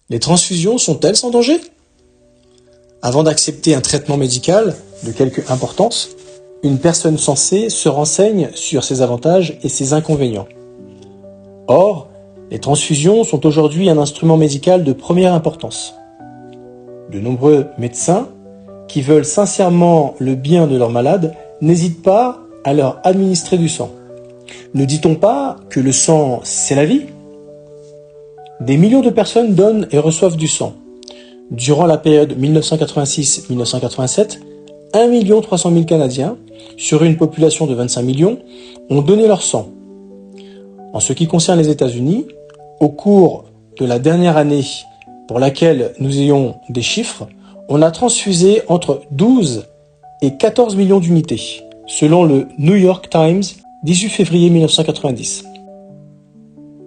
Les transfusions sont-elles sans danger? Avant d'accepter un traitement médical de quelque importance, une personne sensée se renseigne sur ses avantages et ses inconvénients. Or, les transfusions sont aujourd'hui un instrument médical de première importance. De nombreux médecins, qui veulent sincèrement le bien de leurs malades, n'hésitent pas à leur administrer du sang. Ne dit-on pas que le sang, c'est la vie? Des millions de personnes donnent et reçoivent du sang. Durant la période 1986-1987, 1 300 000 Canadiens, sur une population de 25 millions, ont donné leur sang. En ce qui concerne les États-Unis, au cours de la dernière année pour laquelle nous ayons des chiffres, on a transfusé entre 12 et 14 millions d'unités, selon le New York Times, 18 février 1990.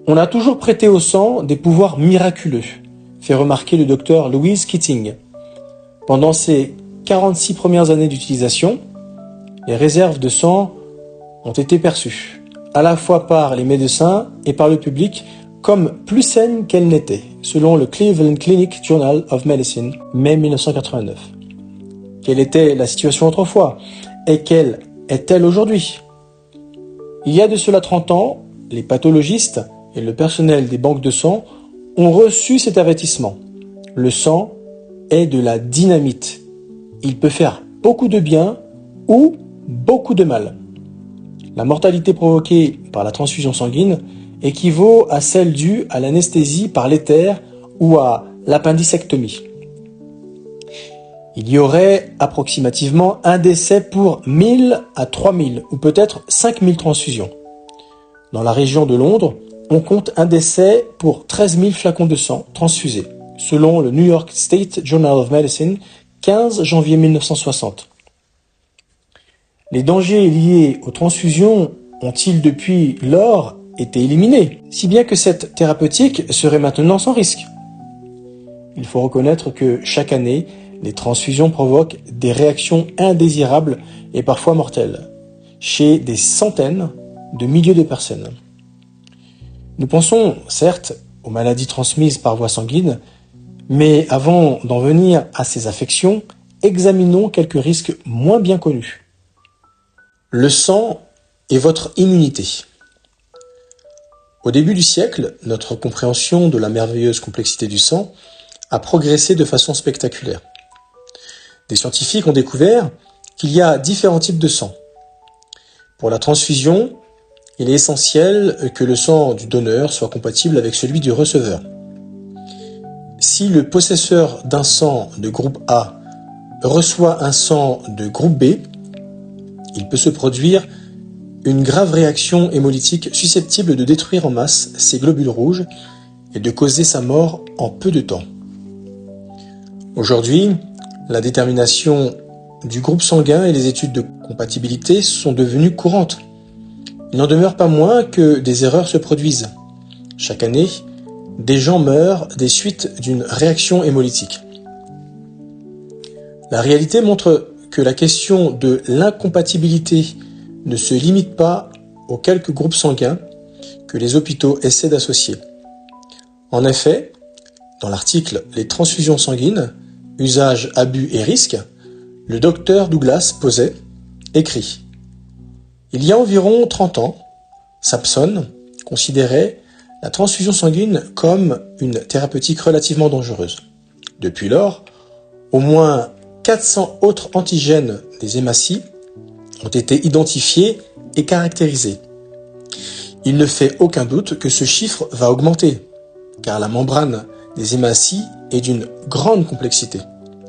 On a toujours prêté au sang des pouvoirs miraculeux, fait remarquer le docteur Louise Keating. Pendant ses 46 premières années d'utilisation, les réserves de sang ont été perçues, à la fois par les médecins et par le public, comme plus saines qu'elles n'étaient, selon le Cleveland Clinic Journal of Medicine, mai 1989. Quelle était la situation autrefois et quelle est-elle aujourd'hui? Il y a de cela 30 ans, les pathologistes et le personnel des banques de sang ont reçu cet avertissement. Le sang est de la dynamite. Il peut faire beaucoup de bien ou beaucoup de mal. La mortalité provoquée par la transfusion sanguine équivaut à celle due à l'anesthésie par l'éther ou à l'appendicectomie. Il y aurait approximativement un décès pour 1000 à 3000 ou peut-être 5000 transfusions. Dans la région de Londres, on compte un décès pour 13 000 flacons de sang transfusés, selon le New York State Journal of Medicine, 15 janvier 1960. Les dangers liés aux transfusions ont-ils depuis lors été éliminés, si bien que cette thérapeutique serait maintenant sans risque? Il faut reconnaître que chaque année, les transfusions provoquent des réactions indésirables et parfois mortelles, chez des centaines de milliers de personnes. Nous pensons, certes, aux maladies transmises par voie sanguine, mais avant d'en venir à ces affections, examinons quelques risques moins bien connus. Le sang et votre immunité. Au début du siècle, notre compréhension de la merveilleuse complexité du sang a progressé de façon spectaculaire. Des scientifiques ont découvert qu'il y a différents types de sang. Pour la transfusion, il est essentiel que le sang du donneur soit compatible avec celui du receveur. Si le possesseur d'un sang de groupe A reçoit un sang de groupe B, il peut se produire une grave réaction hémolytique susceptible de détruire en masse ces globules rouges et de causer sa mort en peu de temps. Aujourd'hui, la détermination du groupe sanguin et les études de compatibilité sont devenues courantes. Il n'en demeure pas moins que des erreurs se produisent. Chaque année, des gens meurent des suites d'une réaction hémolytique. La réalité montre que la question de l'incompatibilité ne se limite pas aux quelques groupes sanguins que les hôpitaux essaient d'associer. En effet, dans l'article « Les transfusions sanguines, usage, abus et risques », le docteur Douglas Posey écrit « Il y a environ 30 ans, Sampson considérait la transfusion sanguine comme une thérapeutique relativement dangereuse. Depuis lors, au moins 400 autres antigènes des hématies ont été identifiés et caractérisés. Il ne fait aucun doute que ce chiffre va augmenter, car la membrane des hématies est d'une grande complexité,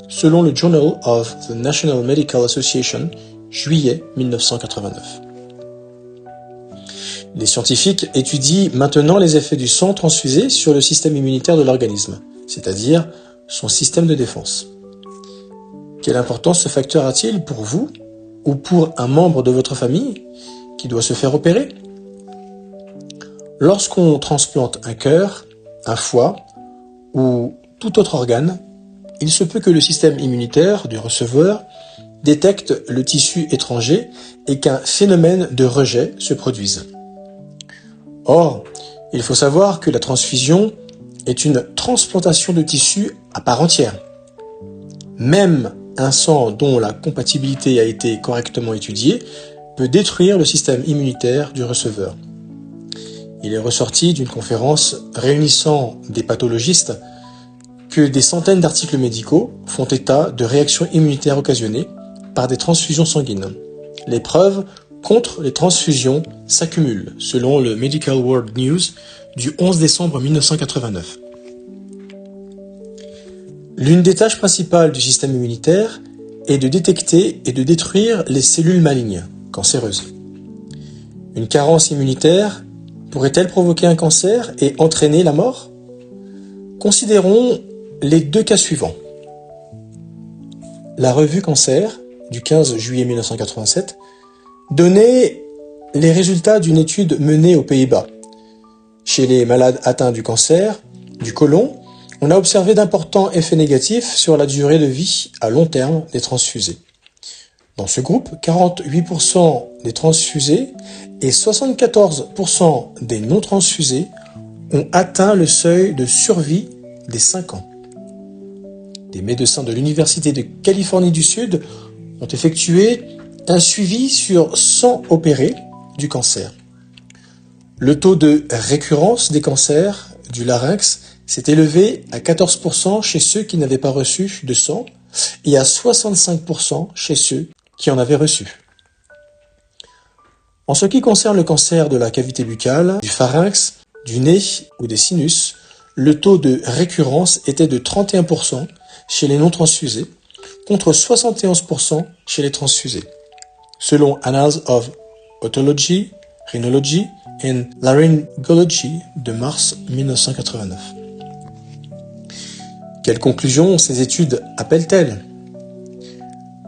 selon le Journal of the National Medical Association, juillet 1989. Les scientifiques étudient maintenant les effets du sang transfusé sur le système immunitaire de l'organisme, c'est-à-dire son système de défense. Quelle importance ce facteur a-t-il pour vous ou pour un membre de votre famille qui doit se faire opérer? Lorsqu'on transplante un cœur, un foie ou tout autre organe, il se peut que le système immunitaire du receveur détecte le tissu étranger et qu'un phénomène de rejet se produise. Or, il faut savoir que la transfusion est une transplantation de tissu à part entière. Même un sang dont la compatibilité a été correctement étudiée peut détruire le système immunitaire du receveur. Il est ressorti d'une conférence réunissant des pathologistes que des centaines d'articles médicaux font état de réactions immunitaires occasionnées par des transfusions sanguines. Les preuves contre les transfusions s'accumulent, selon le Medical World News du 11 décembre 1989. L'une des tâches principales du système immunitaire est de détecter et de détruire les cellules malignes, cancéreuses. Une carence immunitaire pourrait-elle provoquer un cancer et entraîner la mort? Considérons les deux cas suivants. La revue Cancer, du 15 juillet 1987, donnait les résultats d'une étude menée aux Pays-Bas. Chez les malades atteints du cancer du côlon, on a observé d'importants effets négatifs sur la durée de vie à long terme des transfusés. Dans ce groupe, 48% des transfusés et 74% des non-transfusés ont atteint le seuil de survie des 5 ans. Des médecins de l'Université de Californie du Sud ont effectué un suivi sur 100 opérés du cancer. Le taux de récurrence des cancers du larynx s'est élevé à 14% chez ceux qui n'avaient pas reçu de sang et à 65% chez ceux qui en avaient reçu. En ce qui concerne le cancer de la cavité buccale, du pharynx, du nez ou des sinus, le taux de récurrence était de 31% chez les non-transfusés contre 71% chez les transfusés, selon Annals of Otology, Rhinology and Laryngology de mars 1989. Quelles conclusions ces études appellent-elles?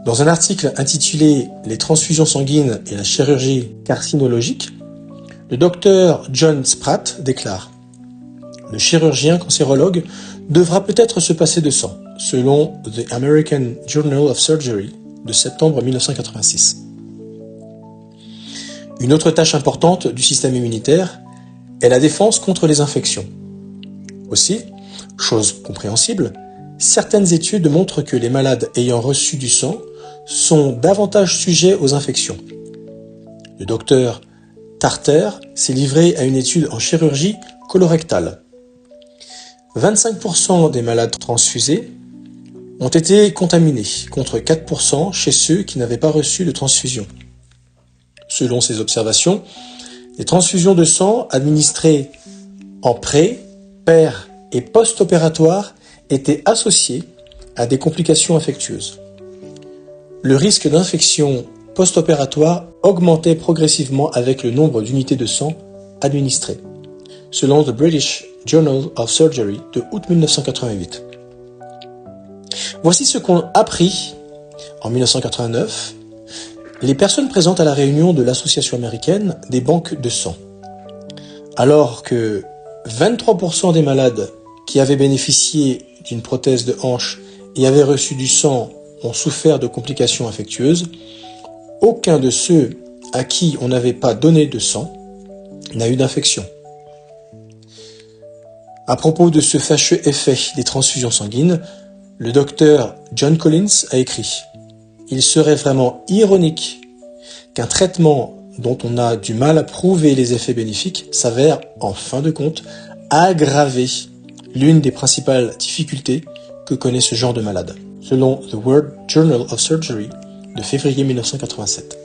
Dans un article intitulé « Les transfusions sanguines et la chirurgie carcinologique », le docteur John Spratt déclare « Le chirurgien cancérologue devra peut-être se passer de sang », selon The American Journal of Surgery de septembre 1986. Une autre tâche importante du système immunitaire est la défense contre les infections. Aussi, chose compréhensible, certaines études montrent que les malades ayant reçu du sang sont davantage sujets aux infections. Le docteur Tarter s'est livré à une étude en chirurgie colorectale. 25% des malades transfusés ont été contaminés, contre 4% chez ceux qui n'avaient pas reçu de transfusion. Selon ces observations, les transfusions de sang administrées en pré, per et post-opératoire étaient associées à des complications infectieuses. Le risque d'infection post-opératoire augmentait progressivement avec le nombre d'unités de sang administrées, selon The British Journal of Surgery de août 1988. Voici ce qu'ont appris en 1989 les personnes présentes à la réunion de l'Association américaine des banques de sang. Alors que 23% des malades qui avaient bénéficié d'une prothèse de hanche et avaient reçu du sang ont souffert de complications infectieuses, aucun de ceux à qui on n'avait pas donné de sang n'a eu d'infection. À propos de ce fâcheux effet des transfusions sanguines, le docteur John Collins a écrit « Il serait vraiment ironique qu'un traitement dont on a du mal à prouver les effets bénéfiques s'avère, en fin de compte, aggraver l'une des principales difficultés que connaît ce genre de malade », selon The World Journal of Surgery de février 1987.